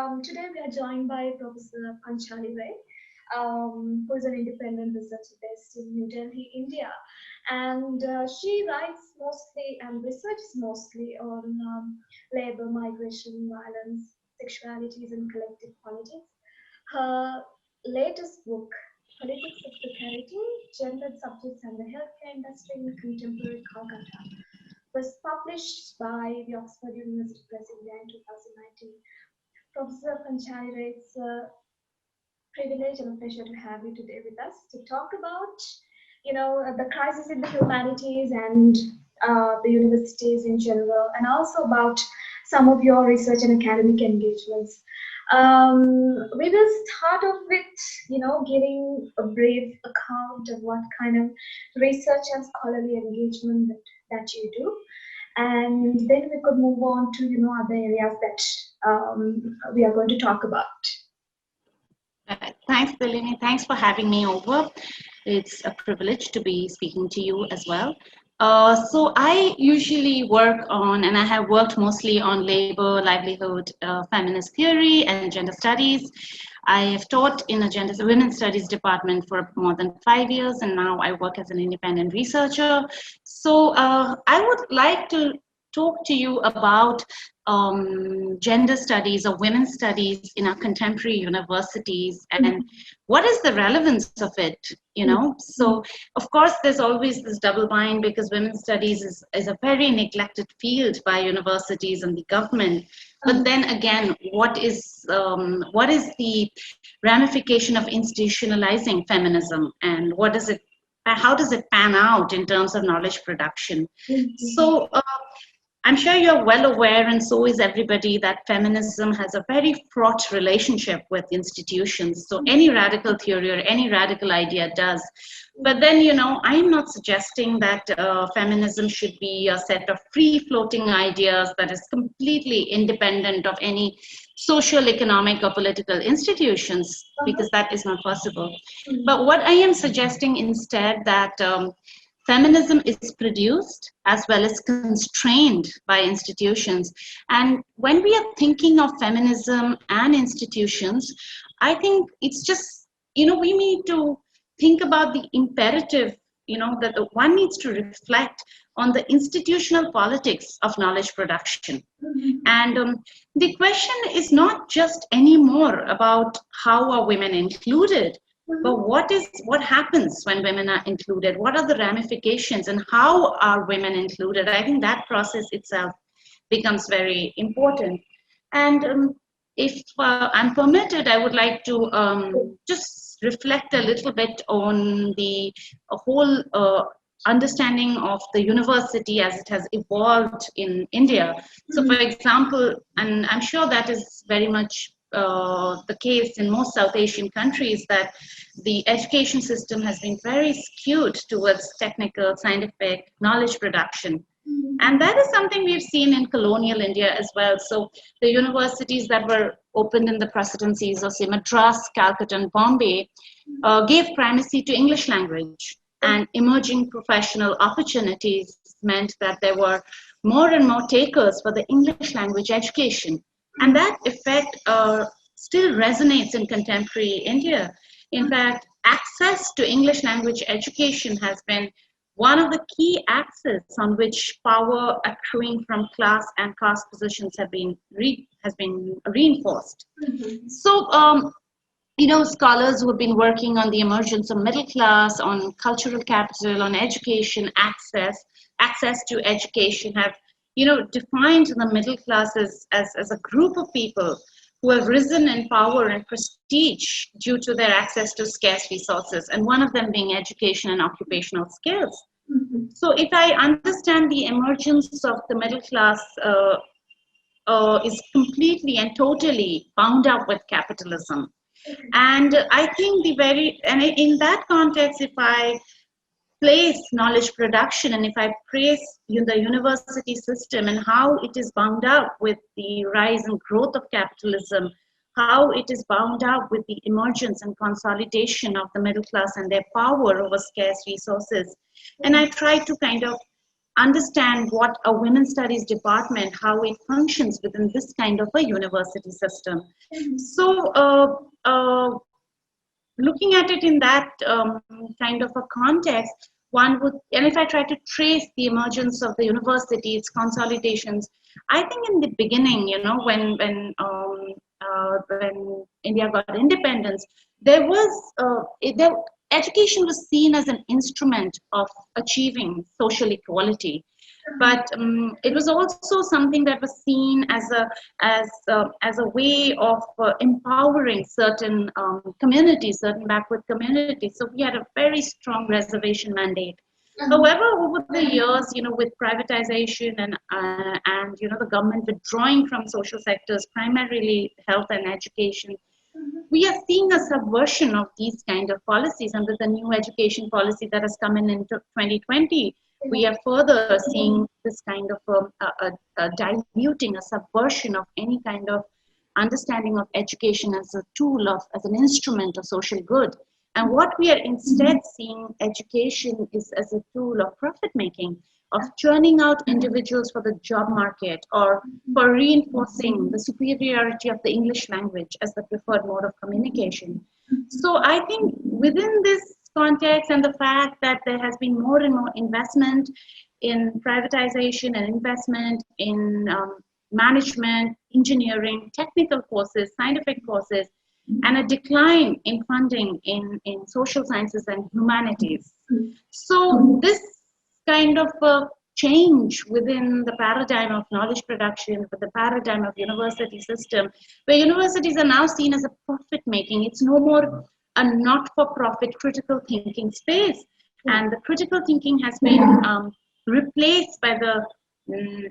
Today we are joined by Professor Panchali Ray, who is an independent researcher based in New Delhi, India. And she writes mostly and researches mostly on labor, migration, violence, sexualities, and collective politics. Her latest book, Politics of Precarity, Gendered Subjects and the Healthcare Industry in Contemporary Kolkata, was published by the Oxford University Press India in 2019. Professor Panchali Ray, it's a privilege and a pleasure to have you today with us to talk about, the crisis in the humanities and the universities in general, and also about some of your research and academic engagements. We will start off with, giving a brief account of what kind of research and scholarly engagement that you do. And then we could move on to, other areas that we are going to talk about. Thanks, Delini. Thanks for having me over. It's a privilege to be speaking to you as well. So I usually work on, and I have worked mostly on labor, livelihood, feminist theory, and gender studies. I have taught in a women's studies department for more than 5 years, and now I work as an independent researcher. So I would like to talk to you about gender studies or women's studies in our contemporary universities and what is the relevance of it, So, of course, there's always this double bind because women's studies is a very neglected field by universities and the government. But then again, what is the ramification of institutionalizing feminism, and how does it pan out in terms of knowledge production? So I'm sure you're well aware, and so is everybody, that feminism has a very fraught relationship with institutions. So any radical theory or any radical idea does. But then, I'm not suggesting that feminism should be a set of free-floating ideas that is completely independent of any social, economic, or political institutions, because that is not possible. But what I am suggesting instead that feminism is produced as well as constrained by institutions. And when we are thinking of feminism and institutions, I think it's just, we need to think about the imperative, that the one needs to reflect on the institutional politics of knowledge production. And the question is not just anymore about how are women included, but what happens when women are included? What are the ramifications and how are women included? I think that process itself becomes very important. And if I'm permitted, I would like to just reflect a little bit on the whole understanding of the university as it has evolved in India. So for example, and I'm sure that is very much the case in most South Asian countries, that the education system has been very skewed towards technical, scientific knowledge production. And that is something we've seen in colonial India as well. So the universities that were opened in the presidencies of, say, Madras, Calcutta, and Bombay gave primacy to English language. And emerging professional opportunities meant that there were more and more takers for the English language education. And that effect still resonates in contemporary India. In fact, access to English language education has been one of the key axes on which power accruing from class and caste positions has been reinforced. So, scholars who have been working on the emergence of middle class, on cultural capital, on education access to education have defined the middle class as a group of people who have risen in power and prestige due to their access to scarce resources, and one of them being education and occupational skills. So if I understand the emergence of the middle class is completely and totally bound up with capitalism. And I think in that context, if I place knowledge production and if I praise the university system and how it is bound up with the rise and growth of capitalism, how it is bound up with the emergence and consolidation of the middle class and their power over scarce resources. And I try to kind of understand what a women's studies department, how it functions within this kind of a university system. So looking at it in that kind of a context, one would, and if I try to trace the emergence of the university, its consolidations, I think in the beginning, when India got independence, there was education was seen as an instrument of achieving social equality, but it was also something that was seen as a way of empowering certain communities, certain backward communities. So we had a very strong reservation mandate. However, over the years, with privatization and the government withdrawing from social sectors, primarily health and education, we are seeing a subversion of these kind of policies under the new education policy that has come in into 2020. We are further seeing this kind of a diluting, a subversion of any kind of understanding of education as a tool as an instrument of social good. And what we are instead seeing education is as a tool of profit making, of churning out individuals for the job market, or for reinforcing the superiority of the English language as the preferred mode of communication. So I think within this context, and the fact that there has been more and more investment in privatization and investment in management, engineering, technical courses, scientific courses, and a decline in funding in social sciences and humanities. So this kind of change within the paradigm of knowledge production, with the paradigm of university system, where universities are now seen as a profit making. It's no more a not-for-profit critical thinking space. And the critical thinking has been replaced by the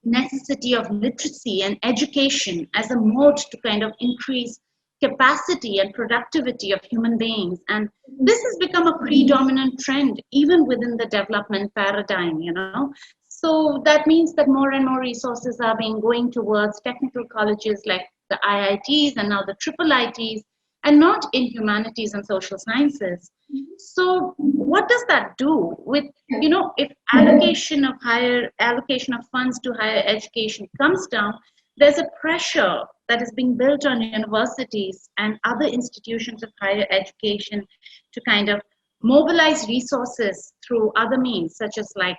necessity of literacy and education as a mode to kind of increase capacity and productivity of human beings. And this has become a predominant trend even within the development paradigm, So that means that more and more resources are being going towards technical colleges like the IITs and now the triple ITs, and not in humanities and social sciences. So what does that do with, if allocation of funds to higher education comes down, there's a pressure that is being built on universities and other institutions of higher education to kind of mobilize resources through other means, such as like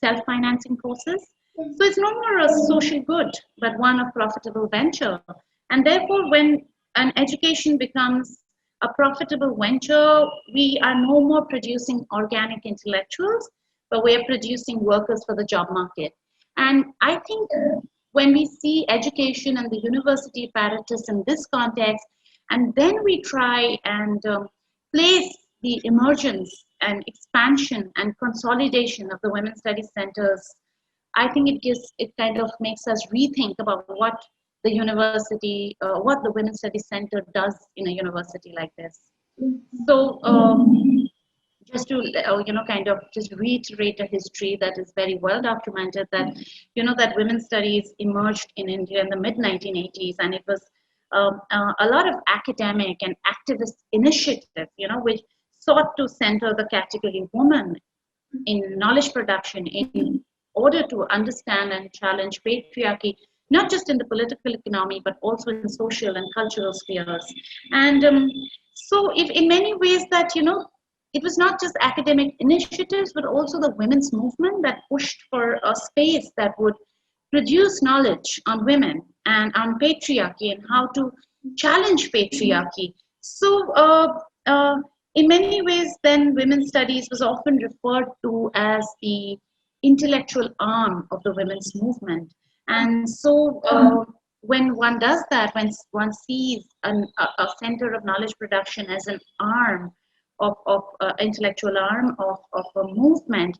self-financing courses. So it's no more a social good, but one of profitable venture. And therefore, when an education becomes a profitable venture, we are no more producing organic intellectuals, but we are producing workers for the job market. And I think when we see education and the university apparatus in this context, and then we try and place the emergence and expansion and consolidation of the women's studies centers, I think it kind of makes us rethink about what the university, what the Women's Studies Center does in a university like this. So just to, kind of just reiterate a history that is very well documented, that, that women's studies emerged in India in the mid-1980s, and it was a lot of academic and activist initiatives, which sought to center the category woman in knowledge production in order to understand and challenge patriarchy, not just in the political economy, but also in social and cultural spheres. And so if in many ways that, it was not just academic initiatives, but also the women's movement that pushed for a space that would produce knowledge on women and on patriarchy and how to challenge patriarchy. So in many ways, then women's studies was often referred to as the intellectual arm of the women's movement. And so when one does that, when one sees a center of knowledge production as an arm of intellectual arm of a movement,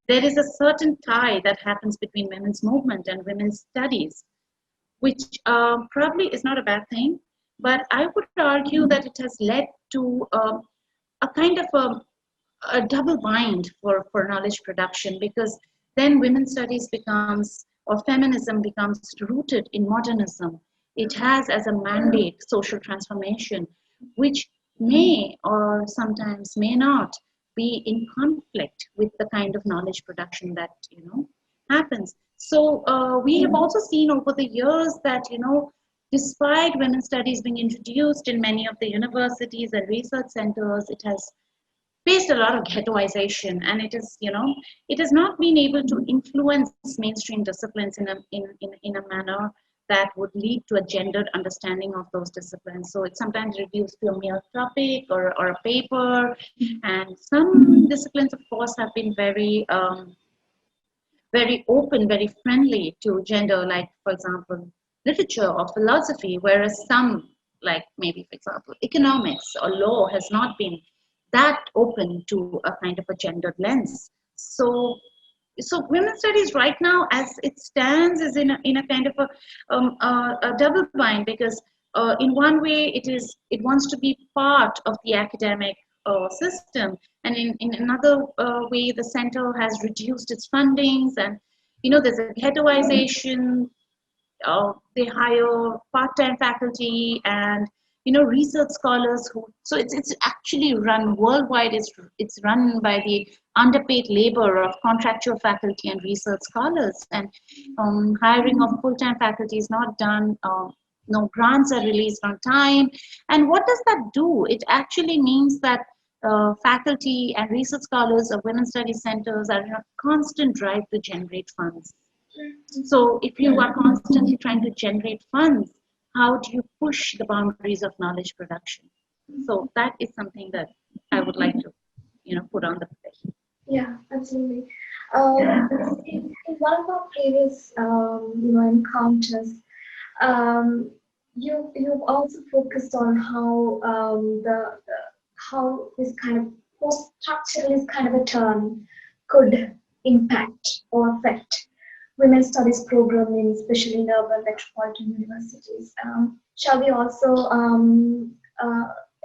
there is a certain tie that happens between women's movement and women's studies, which probably is not a bad thing, but I would argue that it has led to a kind of a double bind for knowledge production, because then women's studies becomes, or feminism becomes rooted in modernism. It has as a mandate social transformation, which may or sometimes may not be in conflict with the kind of knowledge production that happens. So we have also seen over the years that despite women's studies being introduced in many of the universities and research centers, it has faced a lot of ghettoization, and it has not been able to influence mainstream disciplines in a manner that would lead to a gendered understanding of those disciplines. So it sometimes reduced to a mere topic or a paper, and some disciplines, of course, have been very open, very friendly to gender, like, for example, literature or philosophy, whereas some, like maybe, for example, economics or law, has not been that open to a kind of a gendered lens. So women's studies right now, as it stands, is in a kind of a double bind, because in one way it wants to be part of the academic system, and in another way the center has reduced its fundings, and there's a ghettoization. They hire part-time faculty and research scholars who, so it's actually run worldwide. It's run by the underpaid labor of contractual faculty and research scholars, and hiring of full-time faculty is not done. No grants are released on time, and what does that do? It actually means that faculty and research scholars of women's studies centers are in a constant drive to generate funds. So if you are constantly trying to generate funds, how do you push the boundaries of knowledge production? So that is something that I would like to, put on the plate. Yeah, absolutely. In one of our previous, encounters, you've also focused on how how this kind of post-structuralist kind of a term could impact or affect women's studies programming, especially in urban metropolitan universities. Shall we also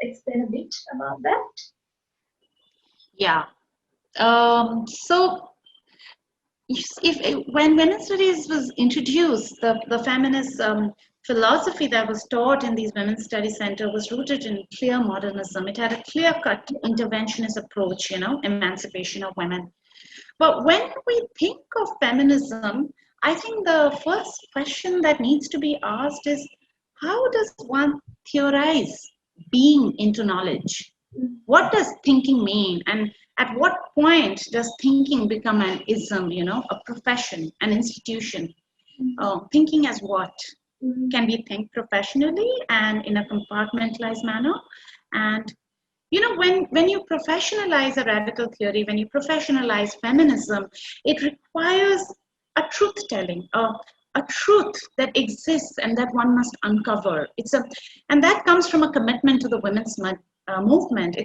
explain a bit about that? Yeah. So when women's studies was introduced, the feminist philosophy that was taught in these women's studies center was rooted in clear modernism. It had a clear-cut interventionist approach, emancipation of women. But when we think of feminism, I think the first question that needs to be asked is, how does one theorize being into knowledge? What does thinking mean? And at what point does thinking become an ism, a profession, an institution? Thinking as what? Can we think professionally and in a compartmentalized manner? And when you professionalize a radical theory, when you professionalize feminism, it requires a truth-telling, a truth that exists and that one must uncover. And that comes from a commitment to the women's movement.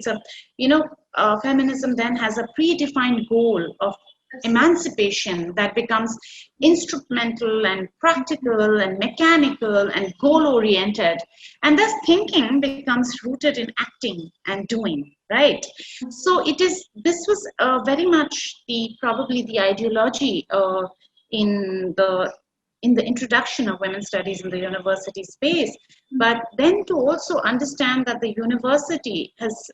Feminism then has a predefined goal of emancipation that becomes instrumental and practical and mechanical and goal-oriented, and thus thinking becomes rooted in acting and doing, right? So this was very much probably the ideology in the introduction of women's studies in the university space. But then to also understand that the university has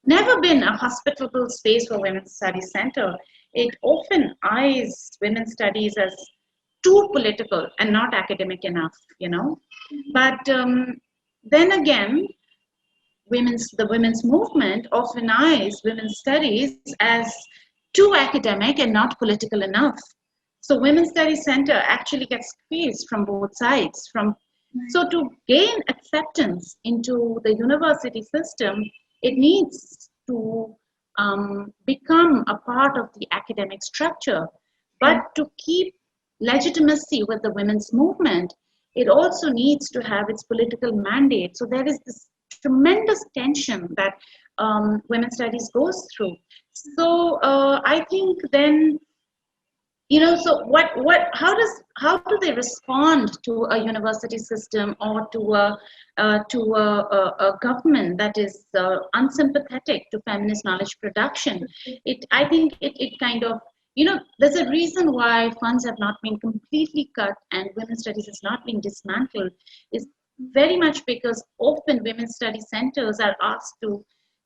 never been a hospitable space for women's studies center. It often eyes women's studies as too political and not academic enough, But then again, the women's movement often eyes women's studies as too academic and not political enough. So Women's Studies Center actually gets squeezed from both sides. So to gain acceptance into the university system, it needs to become a part of the academic structure. But to keep legitimacy with the women's movement, it also needs to have its political mandate. So there is this tremendous tension that women's studies goes through. So I think then, so how do they respond to a university system or to a government that is unsympathetic to feminist knowledge production? I think it kind of, there's a reason why funds have not been completely cut and women's studies has not been dismantled, is very much because often women's study centers are asked to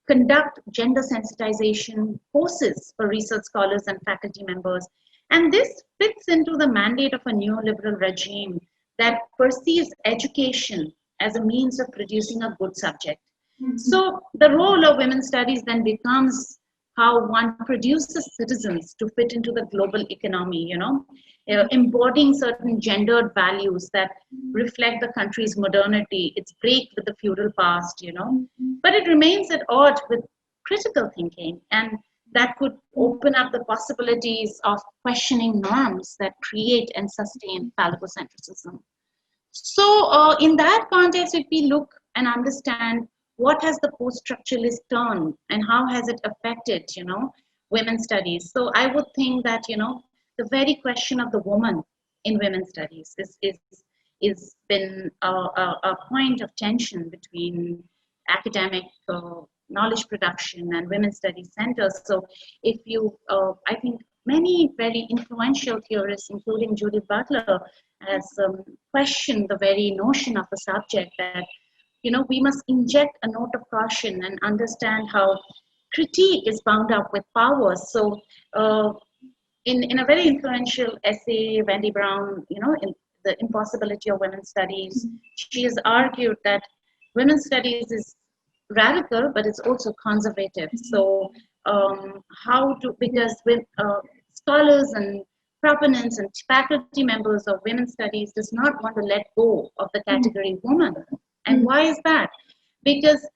conduct gender sensitization courses for research scholars and faculty members. And this fits into the mandate of a neoliberal regime that perceives education as a means of producing a good subject. So the role of women's studies then becomes how one produces citizens to fit into the global economy, embodying certain gendered values that reflect the country's modernity, its break with the feudal past, but it remains at odds with critical thinking, and that could open up the possibilities of questioning norms that create and sustain phallococentrism. So in that context, if we look and understand what has the post-structuralist turn and how has it affected, women's studies. So I would think that, the very question of the woman in women's studies is been a point of tension between academic knowledge production and women's studies centers. So if you, I think many very influential theorists, including Judith Butler, has questioned the very notion of the subject that, we must inject a note of caution and understand how critique is bound up with power. So in a very influential essay, Wendy Brown, in The Impossibility of Women's Studies, she has argued that women's studies is radical, but it's also conservative. So because with scholars and proponents and faculty members of women's studies does not want to let go of the category woman. And why is that? Because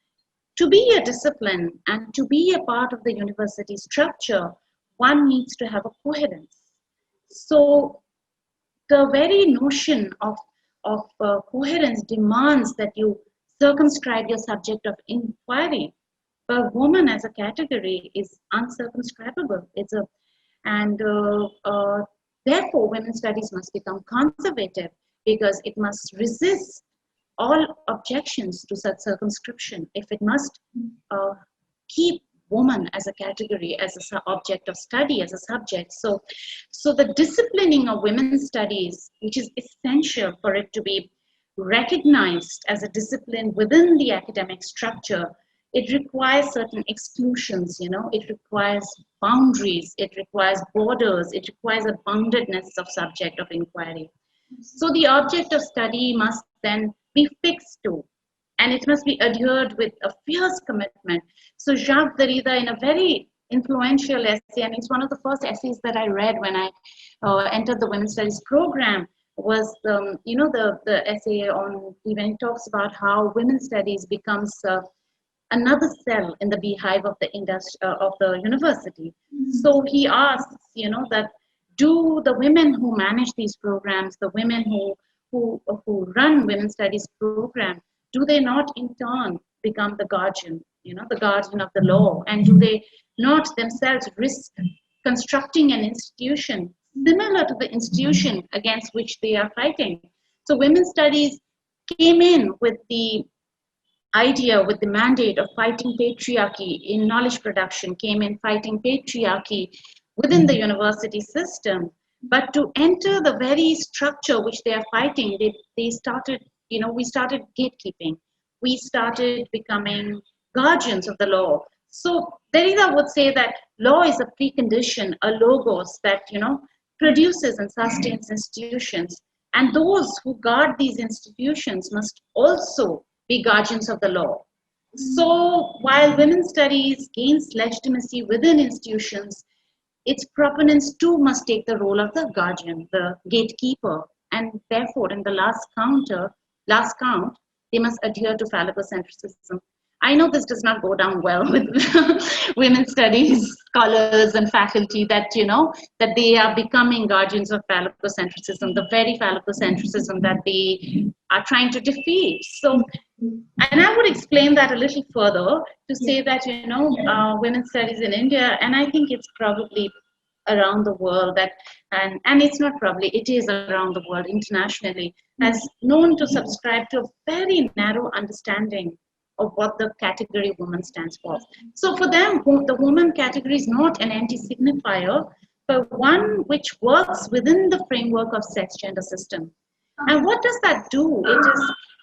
to be a discipline and to be a part of the university structure, one needs to have a coherence. So the very notion of coherence demands that you circumscribe your subject of inquiry. But woman as a category is uncircumscribable. Therefore, women's studies must become conservative because it must resist all objections to such circumscription. If it must keep woman as a category, as an object of study, as a subject. So the disciplining of women's studies, which is essential for it to be recognized as a discipline within the academic structure, it requires certain exclusions, it requires boundaries, it requires borders, it requires a boundedness of subject of inquiry. So the object of study must then be fixed to, and it must be adhered with a fierce commitment. So Jacques Derrida, in a very influential essay, and it's one of the first essays that I read when I entered the women's studies program, was the essay on, when he talks about how women's studies becomes another cell in the beehive of the university. So he asks, that do the women who manage these programs, the women who run women's studies program, do they not in turn become the guardian, the guardian of the law? And do they not themselves risk constructing an institution similar to the institution against which they are fighting? So women's studies came in with the idea, with the mandate of fighting patriarchy in knowledge production, came in fighting patriarchy within the university system. But to enter the very structure which they are fighting, they started, we started gatekeeping. We started becoming guardians of the law. So Derrida would say that law is a precondition, a logos that, produces and sustains institutions. And those who guard these institutions must also be guardians of the law. So while women's studies gains legitimacy within institutions, its proponents too must take the role of the guardian, the gatekeeper, and therefore in the last count, they must adhere to phallococentrism. I know this does not go down well with women's studies scholars and faculty that, that they are becoming guardians of phallococentrism, the very phallococentrism that they are trying to defeat. So, and I would explain that a little further to say that, women's studies in India, and I think it's probably around the world that, and it's not probably, it is around the world internationally, has known to subscribe to a very narrow understanding of what the category woman stands for. So for them, the woman category is not an anti-signifier, but one which works within the framework of sex gender system. And what does that do?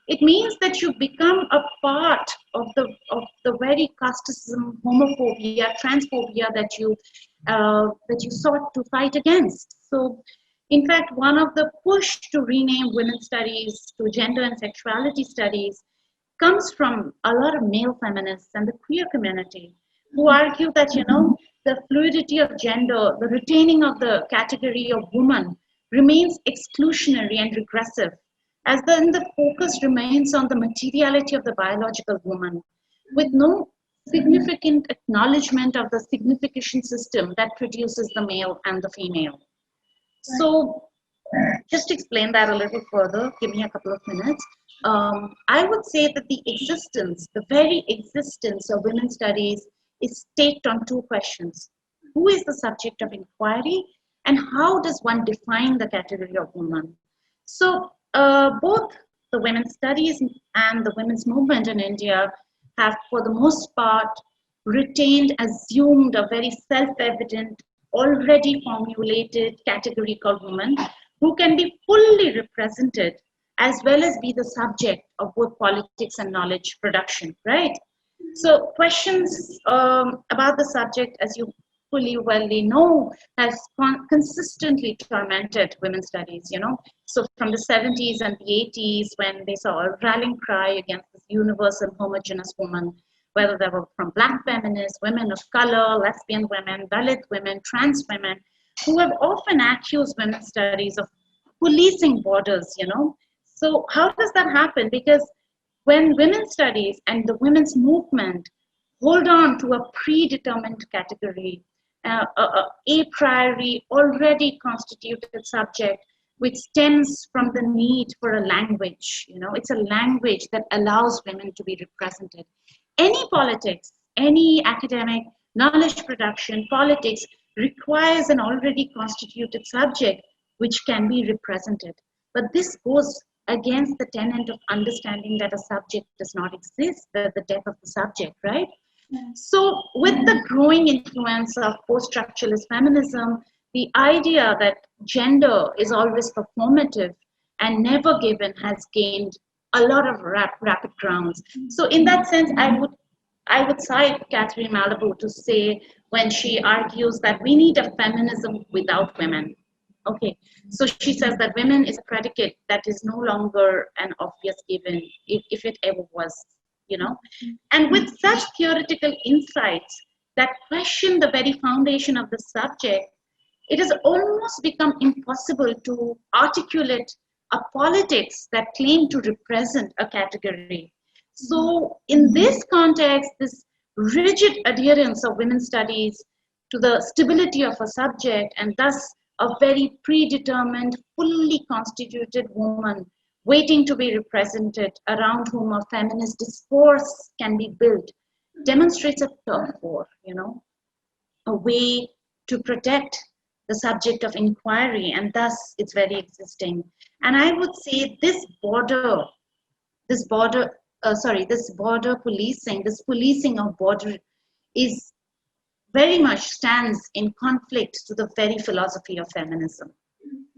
It means that you become a part of the the very casteism, homophobia, transphobia that you sought to fight against. So, in fact, one of the push to rename women's studies to gender and sexuality studies comes from a lot of male feminists and the queer community who argue that, the fluidity of gender, the retaining of the category of woman remains exclusionary and regressive, as then the focus remains on the materiality of the biological woman, with no significant acknowledgement of the signification system that produces the male and the female. So, just to explain that a little further, give me a couple of minutes. I would say that the very existence of women's studies is staked on two questions. Who is the subject of inquiry, and how does one define the category of woman? So both the women's studies and the women's movement in India have, for the most part, assumed a very self-evident, already formulated category called woman, who can be fully represented as well as be the subject of both politics and knowledge production, right? So questions about the subject, as you fully wellly know, has consistently tormented women's studies, So from the 70s and the 80s, when they saw a rallying cry against this universal homogeneous woman, whether they were from Black feminists, women of color, lesbian women, Dalit women, trans women, who have often accused women's studies of policing borders, So how does that happen? Because when women's studies and the women's movement hold on to a predetermined category, a priori already constituted subject, which stems from the need for a language. It's a language that allows women to be represented. Any politics, any academic knowledge production, politics requires an already constituted subject which can be represented. But this goes against the tenet of understanding that a subject does not exist, the death of the subject, right? So with the growing influence of post-structuralist feminism, the idea that gender is always performative and never given has gained a lot of rapid grounds. So in that sense, I would cite Catherine Malibu to say when she argues that we need a feminism without women. Okay, so she says that women is a predicate that is no longer an obvious given, if it ever was, And with such theoretical insights that question the very foundation of the subject, it has almost become impossible to articulate a politics that claim to represent a category. So in this context, this rigid adherence of women's studies to the stability of a subject, and thus a very predetermined, fully constituted woman waiting to be represented, around whom a feminist discourse can be built, demonstrates a turf war, a way to protect the subject of inquiry, and thus its very existing. And I would say this border policing, this policing of border is very much stands in conflict to the very philosophy of feminism.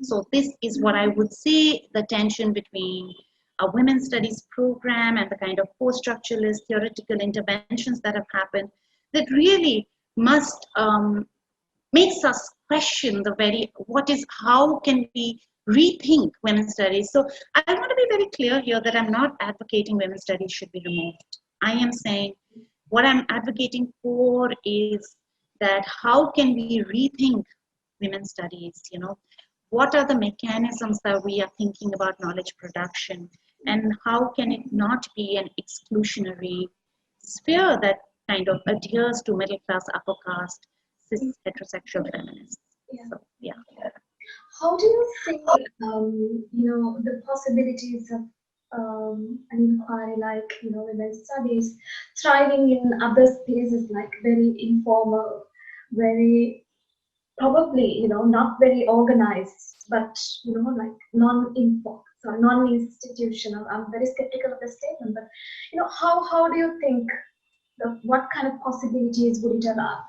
So this is what I would say the tension between a women's studies program and the kind of post-structuralist theoretical interventions that have happened that really must makes us question how can we rethink women's studies. So I want to be very clear here that I'm not advocating women's studies should be removed. I am saying what I'm advocating for is that how can we rethink women's studies, What are the mechanisms that we are thinking about knowledge production, and how can it not be an exclusionary sphere that kind of adheres to middle class, upper caste, cis heterosexual feminists? Yeah. So, yeah. How do you think, the possibilities of an inquiry like, women's studies thriving in other spaces like very informal, very probably, not very organized, but, like non-institutional. I'm very skeptical of the statement, but, how do you think, what kind of possibilities would it allow?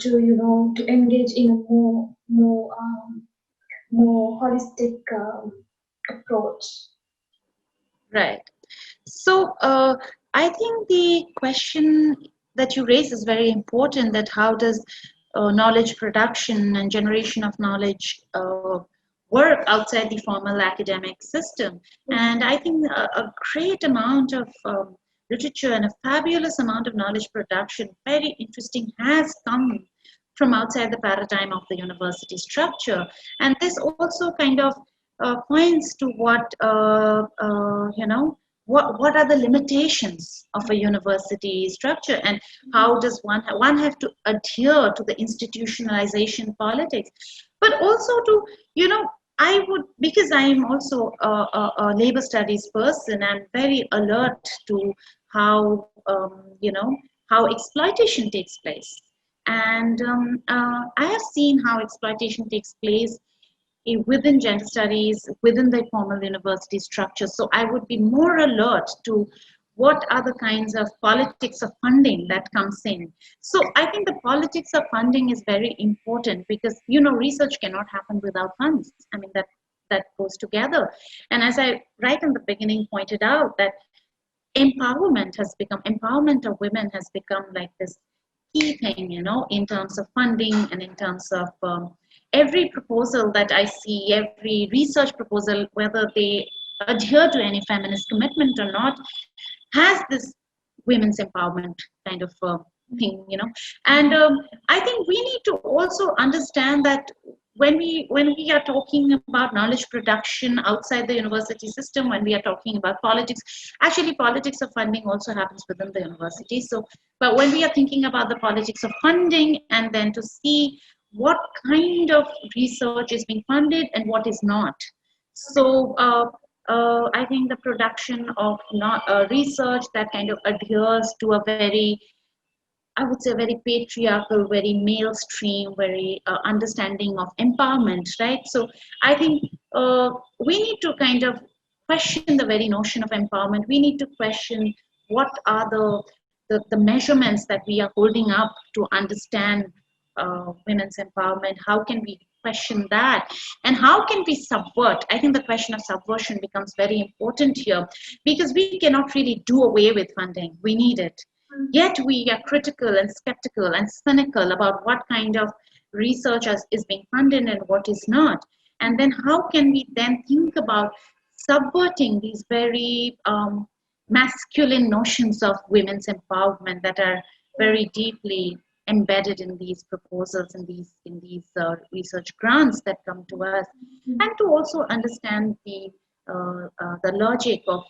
To engage in a more holistic approach. Right. So I think the question that you raise is very important, that how does knowledge production and generation of knowledge work outside the formal academic system. And I think a great amount of literature and a fabulous amount of knowledge production, very interesting, has come from outside the paradigm of the university structure. And this also kind of points to what, what are the limitations of a university structure, and how does one have to adhere to the institutionalization politics, but also to, I would, because I am also a labor studies person, I'm very alert to how, how exploitation takes place. And I have seen how exploitation takes place within gender studies, within the formal university structure. So I would be more alert to what are the kinds of politics of funding that comes in. So I think the politics of funding is very important, because, research cannot happen without funds. I mean, that goes together. And as I right in the beginning pointed out, that empowerment of women has become like this key thing, in terms of funding, and in terms of every proposal that I see, every research proposal, whether they adhere to any feminist commitment or not, has this women's empowerment kind of thing, And I think we need to also understand that when we are talking about knowledge production outside the university system, when we are talking about politics, actually politics of funding also happens within the university. So, but when we are thinking about the politics of funding, and then to see what kind of research is being funded and what is not. So I think the production of not research that kind of adheres to a very, I would say, very patriarchal, very male stream, very understanding of empowerment, right? So I think we need to kind of question the very notion of empowerment. We need to question what are the measurements that we are holding up to understand women's empowerment. How can we question that? And how can we subvert? I think the question of subversion becomes very important here, because we cannot really do away with funding. We need it. Yet we are critical and skeptical and cynical about what kind of research is being funded and what is not. And then how can we then think about subverting these very masculine notions of women's empowerment that are very deeply embedded in these proposals, in these research grants that come to us, and to also understand the logic of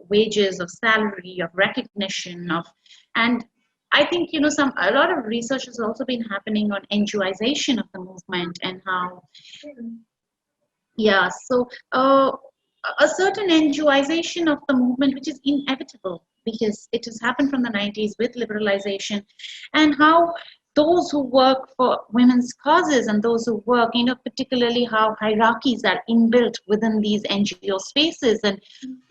wages, of salary, of recognition, of, and I think, a lot of research has also been happening on NGOization of the movement, and how, yeah, so a certain NGOization of the movement, which is inevitable because it has happened from the 90s with liberalization, and how those who work for women's causes and those who work, particularly how hierarchies are inbuilt within these NGO spaces, and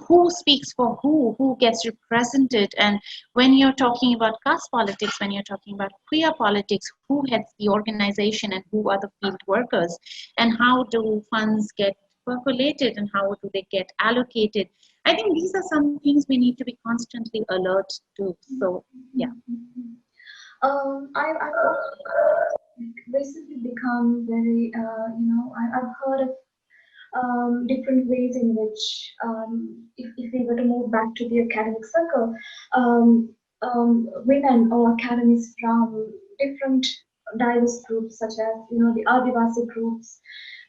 who speaks for who gets represented. And when you're talking about caste politics, when you're talking about queer politics, who heads the organization and who are the field workers, and how do funds get percolated and how do they get allocated. I think these are some things we need to be constantly alert to. So, yeah. I've recently become very, I've heard of different ways in which, if we were to move back to the academic circle, women or academies from different diverse groups, such as, the Adivasi groups,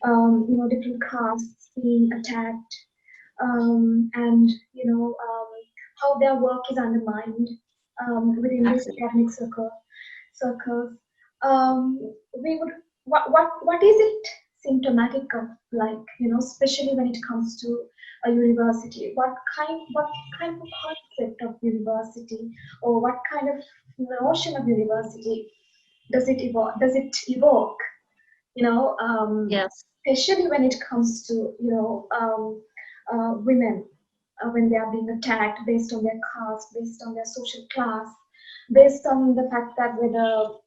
different castes being attacked, and, how their work is undermined within this academic circles. We would, what is it symptomatic of, like, especially when it comes to a university? What kind of concept of university, or what kind of notion of university does it evoke? Yes. Especially when it comes to women, when they are being attacked based on their caste, based on their social class, based on the fact that whether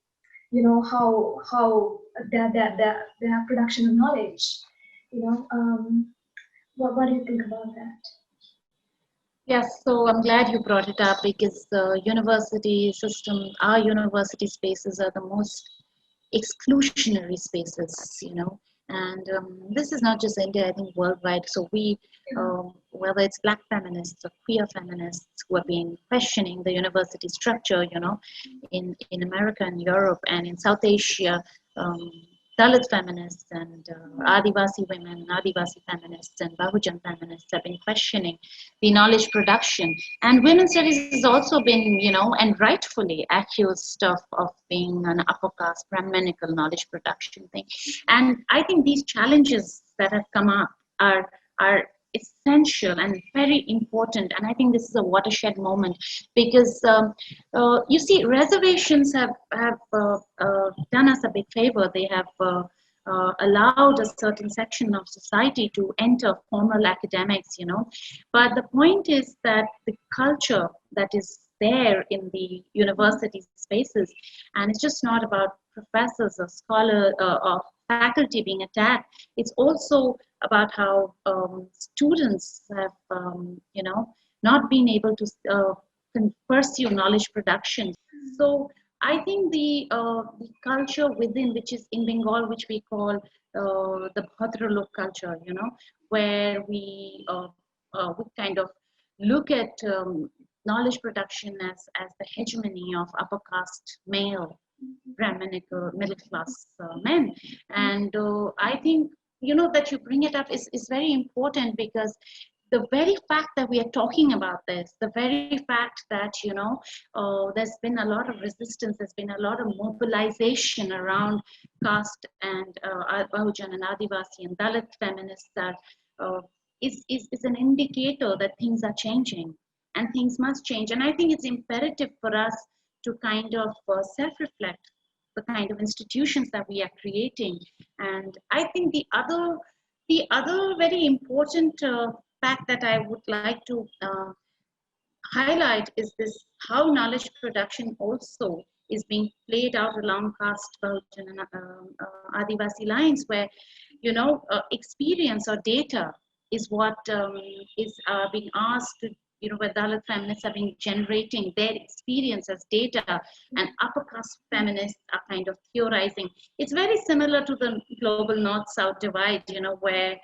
how their production of knowledge. What do you think about that? Yes, so I'm glad you brought it up because the university system, our university spaces are the most exclusionary spaces, and this is not just India, I think worldwide. So Yeah. whether it's black feminists or queer feminists who have been questioning the university structure, in America and Europe and in South Asia, um, Dalit feminists and Adivasi women, Adivasi feminists and Bahujan feminists have been questioning the knowledge production. And women's studies has also been, and rightfully accused of being an upper caste Brahminical knowledge production thing. And I think these challenges that have come up are essential and very important. And I think this is a watershed moment because you see, reservations have done us a big favor. They have allowed a certain section of society to enter formal academics, but the point is that the culture that is there in the university spaces, and it's just not about professors or scholars or faculty being attacked. It's also about how students have, not been able to pursue knowledge production. So I think the culture within, which is in Bengal, which we call the Bhadralok culture, where we kind of look at knowledge production as the hegemony of upper caste male Brahminical middle class men. And I think, that you bring it up is very important because the very fact that we are talking about this, the very fact that, there's been a lot of resistance, there's been a lot of mobilization around caste and Bahujan and Adivasi and Dalit feminists are, uh, is an indicator that things are changing and things must change. And I think it's imperative for us to kind of self-reflect the kind of institutions that we are creating. And I think the other very important fact that I would like to highlight is this: how knowledge production also is being played out along caste, Bahujan, and Adivasi lines, where experience or data is what is being asked to, where Dalit feminists have been generating their experience as data, and upper caste feminists are kind of theorizing. It's very similar to the global north-south divide, where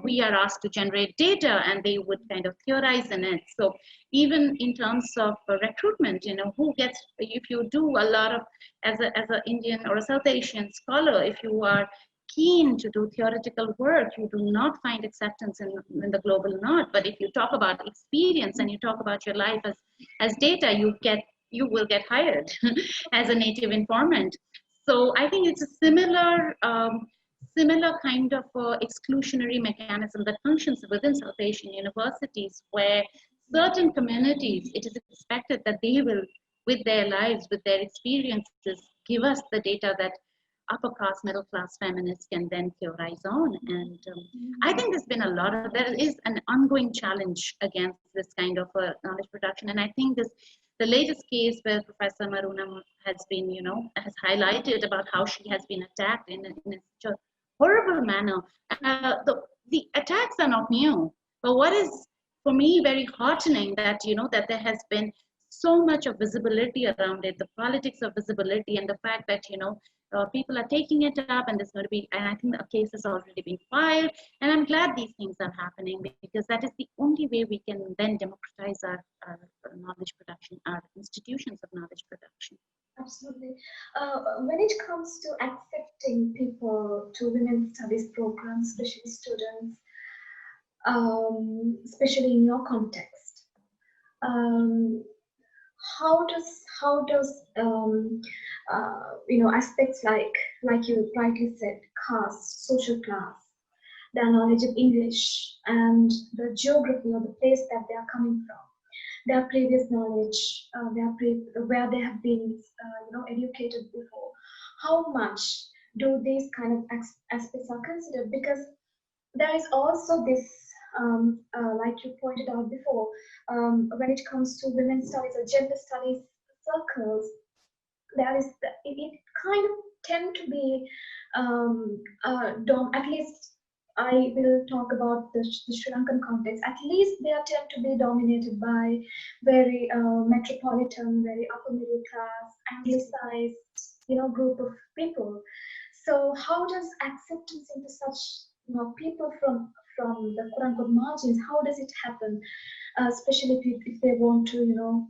we are asked to generate data and they would kind of theorize in it. So even in terms of recruitment, who gets, if you do a lot of, as a Indian or a South Asian scholar, if you are keen to do theoretical work, you do not find acceptance in the global north. But if you talk about experience and you talk about your life as data, you will get hired as a native informant. So I think it's a similar kind of exclusionary mechanism that functions within South Asian universities, where certain communities, it is expected that they will, with their lives, with their experiences, give us the data that upper caste, middle class feminists can then theorize on. And I think there is an ongoing challenge against this kind of knowledge production. And I think the latest case where Professor Maruna has been, has highlighted about how she has been attacked in such a horrible manner. The attacks are not new, but what is for me very heartening, that that there has been so much of visibility around it, the politics of visibility, and the fact that people are taking it up, and there's going to be, and I think a case has already been filed, and I'm glad these things are happening, because that is the only way we can then democratize our knowledge production, our institutions of knowledge production. Absolutely. When it comes to accepting people to women's studies programs, especially students, especially in your context, um, how does aspects like you rightly said, caste, social class, their knowledge of English, and the geography or the place that they are coming from, their previous knowledge, where they have been, educated before. How much do these kind of aspects are considered? Because there is also this, like you pointed out before, when it comes to women's studies or gender studies circles, there is it kind of tend to be at least I will talk about the Sri Lankan context. At least they are tend to be dominated by very metropolitan, very upper middle class, anglicized, group of people. So how does acceptance into such, people from the quote unquote margins? How does it happen? Especially if they want to,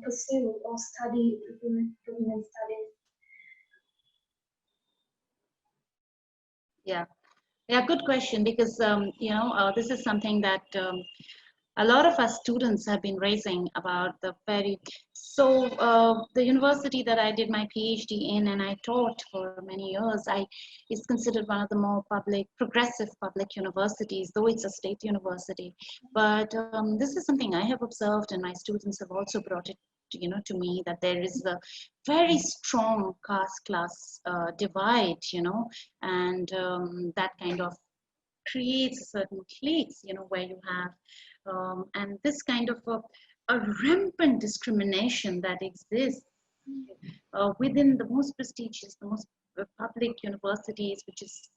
pursue or study women studies. Yeah. Yeah, good question, because this is something that a lot of us students have been raising about the very. So the university that I did my PhD in and I taught for many years, I is considered one of the more progressive public universities, though it's a state university. But this is something I have observed, and my students have also brought it to me, that there is a very strong caste class divide, and that kind of creates certain cliques, where you have, and this kind of a rampant discrimination that exists within the most prestigious, the most public universities, which is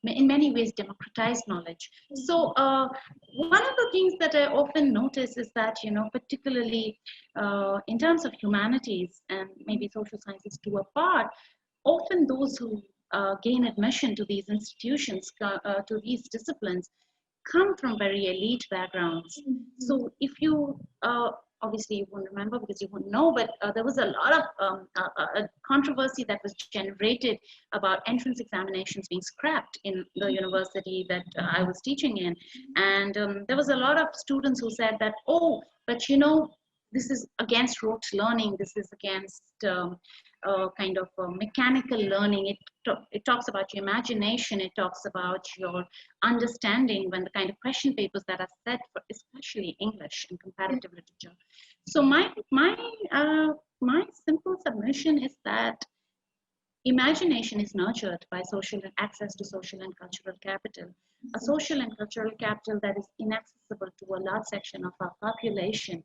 in many ways democratized knowledge. So one of the things that I often notice is that, particularly in terms of humanities and maybe social sciences to a part, often those who gain admission to these institutions, to these disciplines, come from very elite backgrounds. So if you, obviously you won't remember because you won't know, but there was a lot of controversy that was generated about entrance examinations being scrapped in the university that I was teaching in. And there was a lot of students who said that, oh, but this is against rote learning, this is against kind of mechanical learning. It talks about your imagination, it talks about your understanding when the kind of question papers that are set for especially English and comparative literature. So my simple submission is that imagination is nurtured by social access to social and cultural capital, a social and cultural capital that is inaccessible to a large section of our population.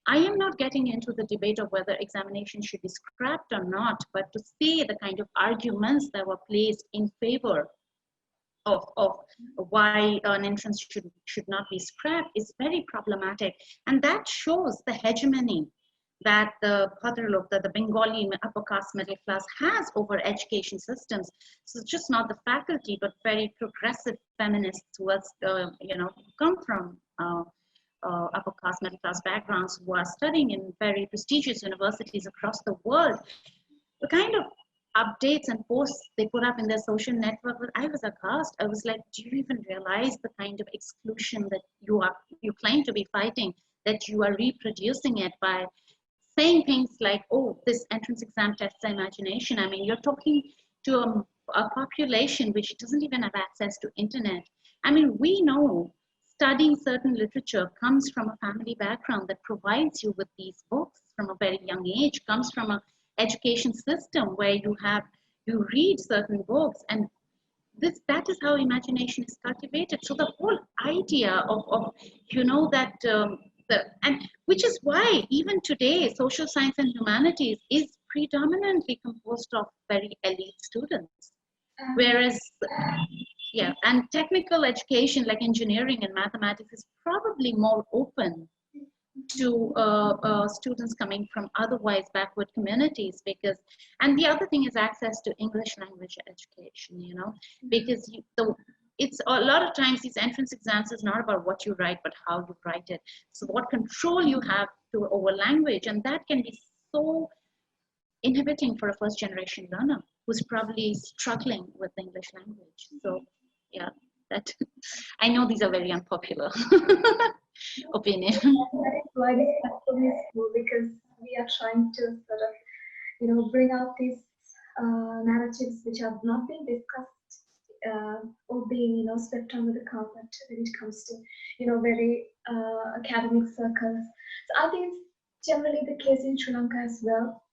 I am not getting into the debate of whether examinations should be scrapped or not, but to see the kind of arguments that were placed in favor of why an entrance should not be scrapped is very problematic. And that shows the hegemony that the Bhadralok, that the Bengali upper caste middle class has over education systems. So it's just not the faculty, but very progressive feminists who are, come from upper caste, middle class backgrounds, who are studying in very prestigious universities across the world. The kind of updates and posts they put up in their social network, I was aghast. I was like, do you even realize the kind of exclusion that you claim to be fighting, that you are reproducing it by saying things like, oh, this entrance exam tests the imagination. I mean, you're talking to a population which doesn't even have access to internet. I mean, we know studying certain literature comes from a family background that provides you with these books from a very young age, comes from a education system where you read certain books, and that is how imagination is cultivated. So the whole idea of that and which is why even today social science and humanities is predominantly composed of very elite students, whereas yeah, and technical education like engineering and mathematics is probably more open to students coming from otherwise backward communities, and the other thing is access to English language education, because it's a lot of times these entrance exams is not about what you write, but how you write it. So what control you have over language, and that can be so inhibiting for a first generation learner who's probably struggling with the English language. So yeah, that I know these are very unpopular opinion. That is why this platform is cool, because we are trying to sort of, bring out these narratives which have not been discussed or being, swept under the carpet when it comes to, very academic circles. So I think it's generally the case in Sri Lanka as well,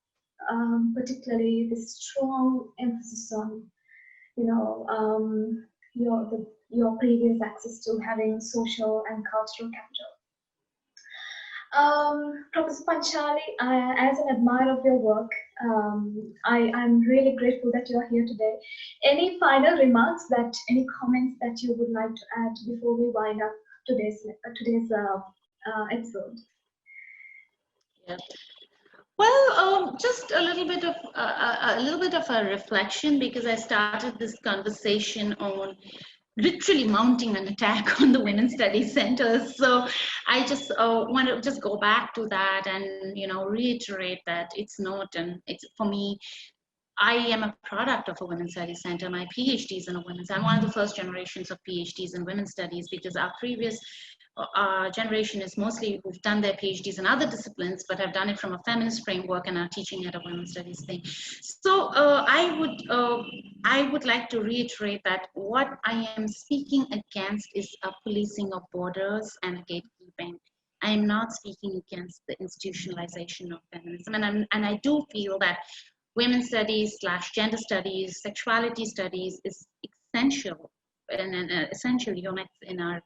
particularly the strong emphasis on, your previous access to having social and cultural capital. Professor Panchali, as an admirer of your work, I'm really grateful that you are here today. Any final remarks, any comments that you would like to add before we wind up today's episode? Yeah. Well, just a little bit of a reflection, because I started this conversation on literally mounting an attack on the women's studies centers. So I just want to just go back to that and reiterate that it's not, and it's for me. I am a product of a women's studies center. My PhD is in a women's. I'm one of the first generations of PhDs in women's studies, because our previous generation is mostly who've done their PhDs in other disciplines, but have done it from a feminist framework and are teaching at a women's studies thing. So I would like to reiterate that what I am speaking against is a policing of borders and a gatekeeping. I am not speaking against the institutionalization of feminism, and I do feel that women's studies / gender studies, sexuality studies is essential and essential units in our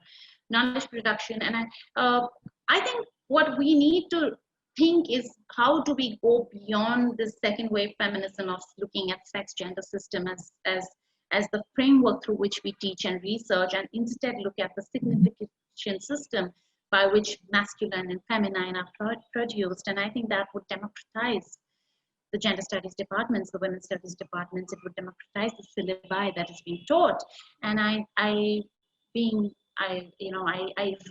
knowledge production. And I think what we need to think is, how do we go beyond this second wave feminism of looking at sex gender system as the framework through which we teach and research, and instead look at the signification system by which masculine and feminine are produced. And I think that would democratize the gender studies departments, the women's studies departments. It would democratize the syllabi that is being taught. And I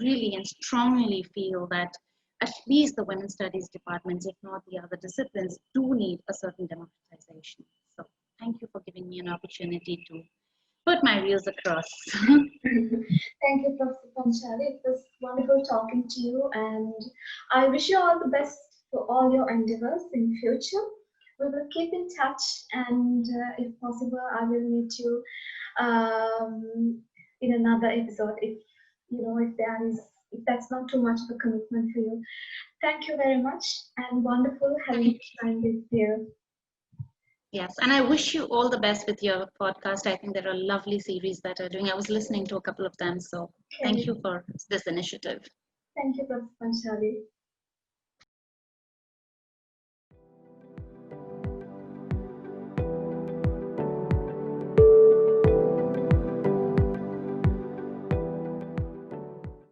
really and strongly feel that at least the women's studies departments, if not the other disciplines, do need a certain democratization. So thank you for giving me an opportunity to put my views across. Thank you, Professor Panchali. It was wonderful talking to you, and I wish you all the best for all your endeavors in future. We will keep in touch, and if possible, I will meet you in another episode. If that's not too much of a commitment for you. Thank you very much, and wonderful having time with you. Yes, and I wish you all the best with your podcast. I think there are lovely series that are doing. I was listening to a couple of them, so thank you for this initiative. Thank you, Professor Panchali.